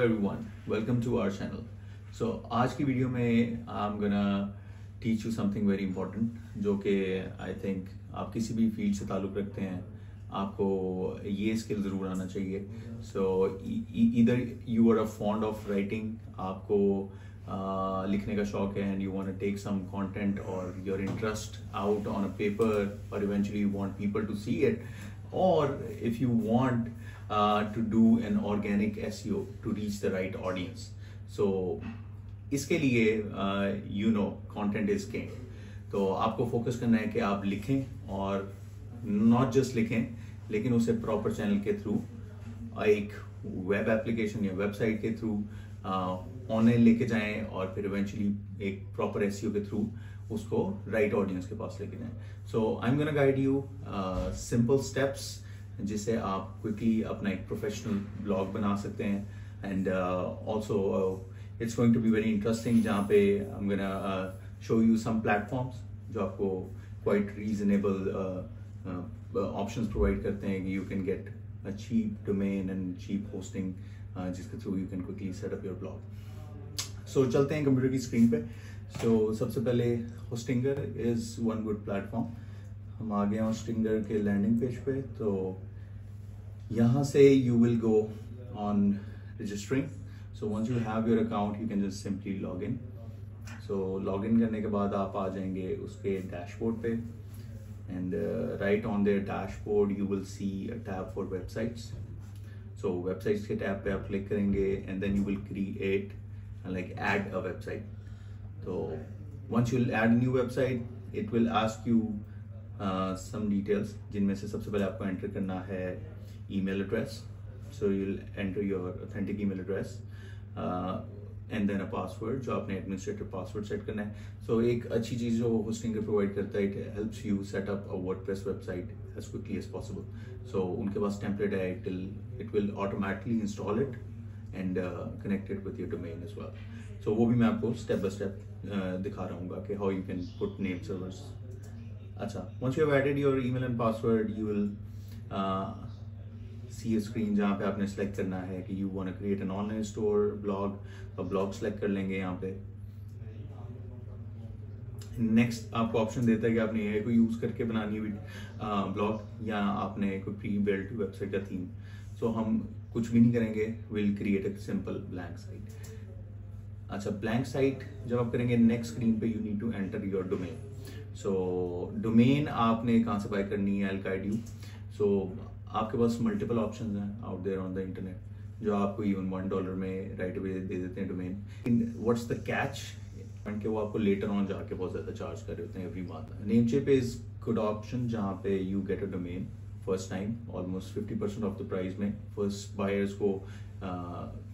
everyone, welcome to our channel. So आज की video में I'm gonna teach you something very important जो कि I think आप किसी भी फील्ड से ताल्लुक़ रखते हैं आपको ये स्किल ज़रूर आना चाहिए. So either you are a fond of writing, आपको लिखने का शौक है and you want to take some content or your interest out on a paper or eventually you want people to see it, or if you want to do an organic SEO to reach the right audience. So इसके लिए content is king. तो आपको focus करना है कि आप लिखें और not just लिखें लेकिन उसे प्रॉपर चैनल के थ्रू एक वेब एप्लीकेशन या वेबसाइट के थ्रू ऑनलाइन लेके जाएं और फिर इवेंचुअली एक प्रॉपर SEO के थ्रू उसको राइट ऑडियंस के पास लेके जाएं. So I am gonna guide you simple steps जिससे आप क्विकली अपना एक प्रोफेशनल ब्लॉग बना सकते हैं. And also it's going to be very interesting जहाँ पे I am gonna show you some platforms जो आपको क्वाइट रीजनेबल ऑप्शंस प्रोवाइड करते हैं कि you can get a cheap domain and cheap hosting जिसके through you can quickly set up your blog. So चलते हैं कंप्यूटर की स्क्रीन पे. सो सबसे पहले Hostinger is one good platform. हम आ गए हैं होस्टिंगर के लैंडिंग पेज पे. तो यहाँ से you will go on registering. So once you have your account you can just simply log in. So log in करने के बाद आप आ जाएंगे उसके डैशबोर्ड पे and right on there dashboard you will see a tab for websites. So websites के tab पे आप क्लिक करेंगे and then you will create like add a website. So once you'll add a new website it will ask you some details जिनमें से सबसे पहले आपको enter करना है email address. So you'll enter your authentic email address and then a password जो आपने administrator password set करना है. So एक अच्छी चीज़ जो होस्टिंगर प्रोवाइड करता है it helps you set up a WordPress website as quickly as possible. So उनके पास template है, it will automatically install it and connect it with your domain as well. So वो भी मैं आपको step by step दिखा रहा हूँ कि how you can put name servers. अच्छा, once you have added your email and password you will see a screen जहाँ पे आपने select करना है कि you want to create an online store blog. तो blog select कर लेंगे यहाँ पे. नेक्स्ट आपको ऑप्शन देता है कि आपने AI को यूज करके बनानी है ब्लॉग या आपने कोई प्री बिल्ट वेबसाइट का थीम. सो हम कुछ भी नहीं करेंगे, will create a simple blank site. अच्छा, ब्लैंक साइट जब आप करेंगे नेक्स्ट स्क्रीन पे you need to enter your domain. So domain आपने कहाँ से बाय करनी है, I will guide you. So आपके पास मल्टीपल ऑप्शंस हैं out there on the internet जो आपको इवन $1 में राइट अवे दे देते हैं डोमेन. व्हाट्स द कैच कि वो आपको लेटर ऑन जाके बहुत ज्यादा चार्ज कर रहे होते हैं every month. Namecheap is good option जहाँ पे you get a domain first time almost 50% off the price में. फर्स्ट बायर्स को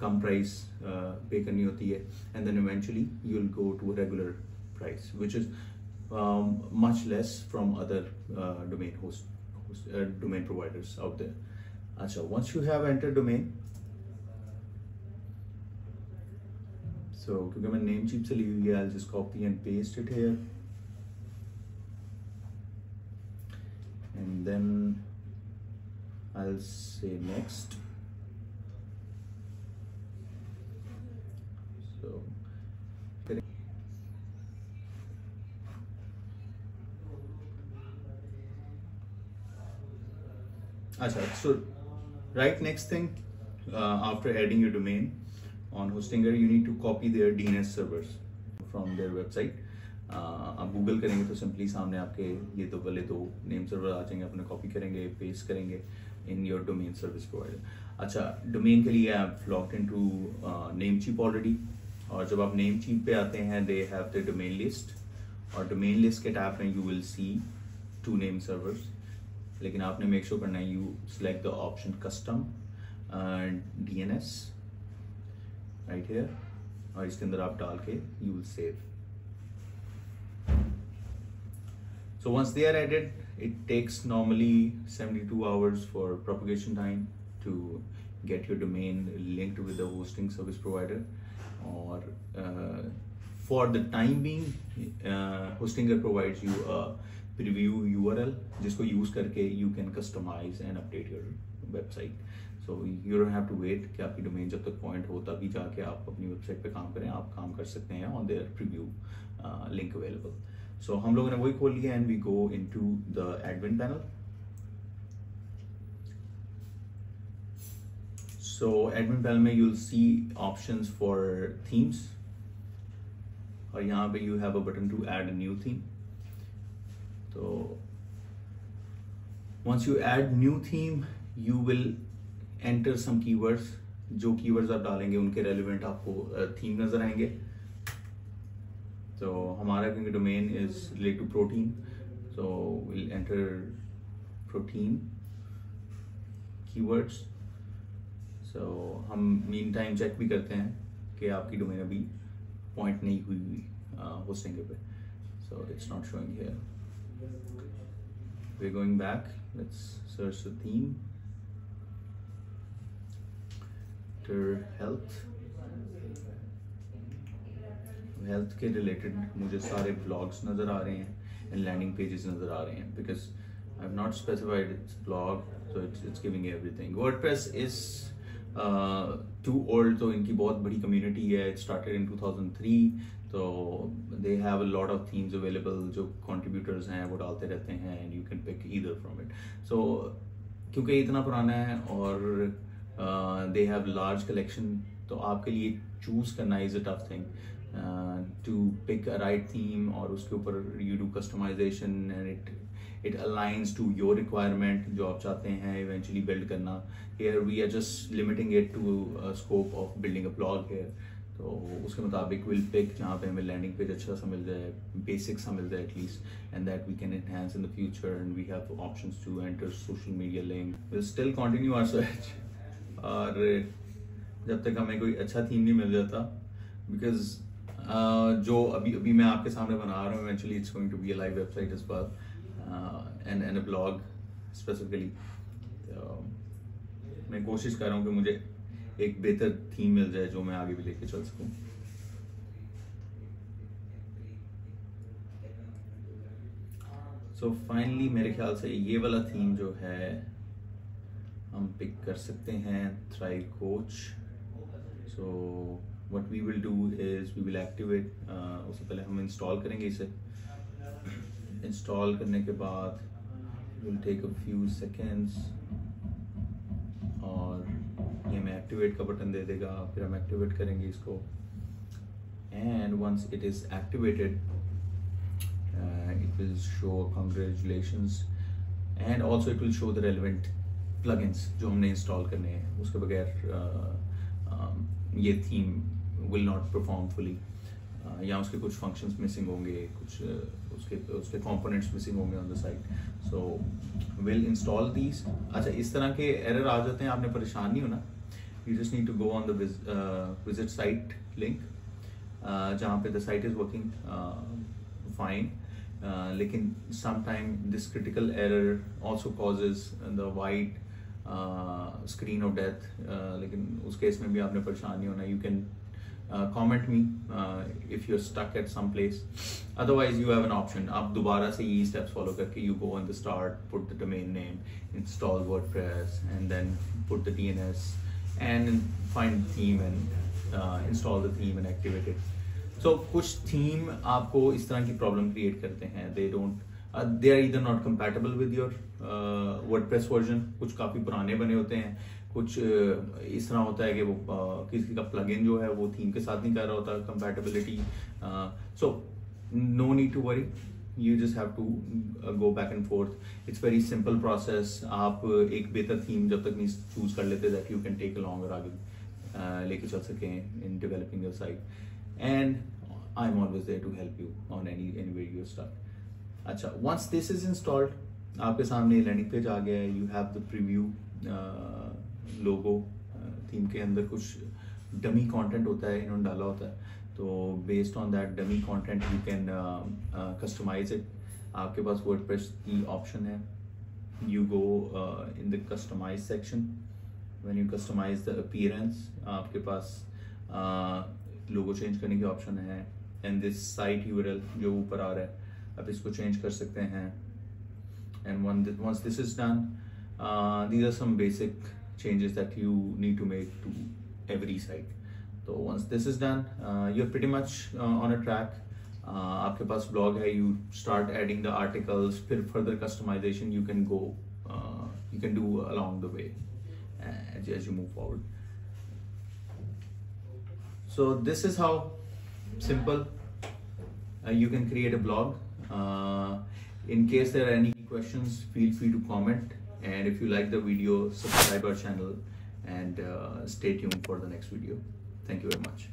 कम प्राइस पे करनी होती है and then eventually you will go to regular price which is much less from other domain providers out there. अच्छा, once you have enter domain, so क्योंकि मैं नेमचीप से ली हुई है I'll just copy and paste it here and then I'll say next. So अच्छा, so right next thing after adding your domain on Hostinger you need to copy their DNS servers from their website. आप Google करेंगे तो simply सामने आपके ये तो वाले दो नेम सर्वर आ जाएंगे, अपने कॉपी करेंगे, पेस्ट करेंगे in your domain service provider. अच्छा, डोमेन के लिए आप लॉग्ड इनटू नेमचीप ऑलरेडी, और जब आप नेमचीप पे आते हैं they have the domain list, और डोमेन लिस्ट के टैब में you will C 2 name servers. लेकिन आपने मेक श्योर करना है you select the option custom DNS right here, और इसके अंदर आप डाल के you will save. So once they are added, it takes normally 72 hours for propagation time to get your domain linked with the hosting service provider. Or for the time being, Hostinger provides you a preview URL जिसको use करके you can customise and update your website. So you don't have to wait कि आपकी domain जब तक point हो तभी जाके आप अपनी वेबसाइट पे काम करें. आप काम कर सकते हैं on there preview link available. So हम लोगों ने वही खोल लिया and we go into the admin panel. So admin panel में you'll see options for themes और यहाँ पे you have a button to add a new theme. So once you add new theme you will enter some keywords. जो keywords आप डालेंगे उनके relevant आपको theme नजर आएंगे. So हमारा क्योंकि domain is related to protein, so we'll enter protein keywords. So हम मीन टाइम चेक भी करते हैं कि आपकी डोमेन अभी पॉइंट नहीं हुई होस्टिंग पे. So it's not showing here. We are going back. Let's search the theme. Health के रिलेटेड मुझे सारे ब्लॉग्स नज़र आ रहे हैं एंड लैंडिंग पेजेस नज़र आ रहे हैं because I have not specified it's blog. So it's giving everything. WordPress is too old. तो इनकी बहुत बड़ी कम्युनिटी है. It started in 2003. तो they have a lot of themes available. जो कंट्रीब्यूटर्स हैं वो डालते रहते हैं and you can pick either from it. So क्योंकि इतना पुराना है और दे हैव लार्ज कलेक्शन तो आपके लिए चूज करना is a tough thing to pick a right theme और उसके ऊपर you do customisation and it aligns to your requirement जो आप चाहते हैं eventually build करना. Here we are just limiting it to a scope of building a blog here. तो उसके मुताबिक we'll pick जहाँ पे हमें landing page अच्छा सा मिल जाए, basic सा मिल जाए at least, and that we can enhance in the future and we have options to enter social media link. We'll still continue our search और जब तक हमें कोई अच्छा थीम नहीं मिल जाता because जो अभी मैं आपके सामने बना रहा हूँ eventually it's going to be a live website as well. And a blog specifically. मैं कोशिश कर रहा हूँ कि मुझे एक बेहतर थीम मिल जाए जो मैं आगे भी लेके चल सकूँ. So finally मेरे ख्याल से ये वाला थीम जो है हम पिक कर सकते हैं. Thrive Coach. So what we will do is we will activate. उससे पहले हम इंस्टॉल करेंगे इसे. इंस्टॉल करने के बाद will take a few seconds और ये हमें एक्टिवेट का बटन दे देगा. फिर हम एक्टिवेट करेंगे इसको and once it is activated it will show congratulations and also it will show the relevant plugins जो हमने इंस्टॉल करने हैं. उसके बगैर ये theme will not perform fully. या उसके कुछ फंक्शंस मिसिंग होंगे, कुछ उसके कंपोनेंट्स मिसिंग होंगे on the site. So will install these. अच्छा इस तरह के एरर आ जाते हैं, आपने परेशान नहीं होना. You just need to go on the visit site link जहाँ पे the site is working fine. लेकिन sometime this critical error also causes the white screen of death. लेकिन उस केस में भी आपने परेशान नहीं होना. You can comment me if you're stuck at some place. Otherwise you have an option. आप दोबारा से ये steps follow करके you go on the start, put the domain name, install WordPress and then put the DNS and find the theme and install the theme and activate it. So कुछ theme आपको इस तरह की problem create करते हैं. They are either not compatible with your WordPress version. कुछ काफ़ी पुराने बने होते हैं. कुछ इस तरह होता है कि वो किसी का प्लगइन जो है वो थीम के साथ नहीं कर रहा होता compatibility. So no need to worry. You just have to go back and forth. It's very simple process. आप एक बेहतर थीम जब तक नहीं चूज कर लेते that you can take along और आगे लेके चल सकें in developing your site. And I am always there to help you on any way you start. अच्छा वंस दिस इज इंस्टॉल्ड आपके सामने लैंडिंग पेज आ गया है. You have the preview logo. Theme के अंदर कुछ डमी कंटेंट होता है, इन्होंने डाला होता है. तो based on that dummy content you can customize it. आपके पास वर्डप्रेस की ऑप्शन है. You go in the customize section. When you customize the appearance आपके पास लोगो चेंज करने की ऑप्शन है. एंड दिस साइट यूआरएल जो ऊपर आ रहा है आप इसको चेंज कर सकते हैं. and once this is done, these are some basic changes that you need to make to every site. So once this is done, you're pretty much on a track. आपके पास blog है, you start adding the articles, फिर further customization you can go, you can do along the way as you move forward. So this is how simple you can create a blog. In case there are any questions, feel free to comment, and if you like the video, subscribe our channel and stay tuned for the next video. Thank you very much.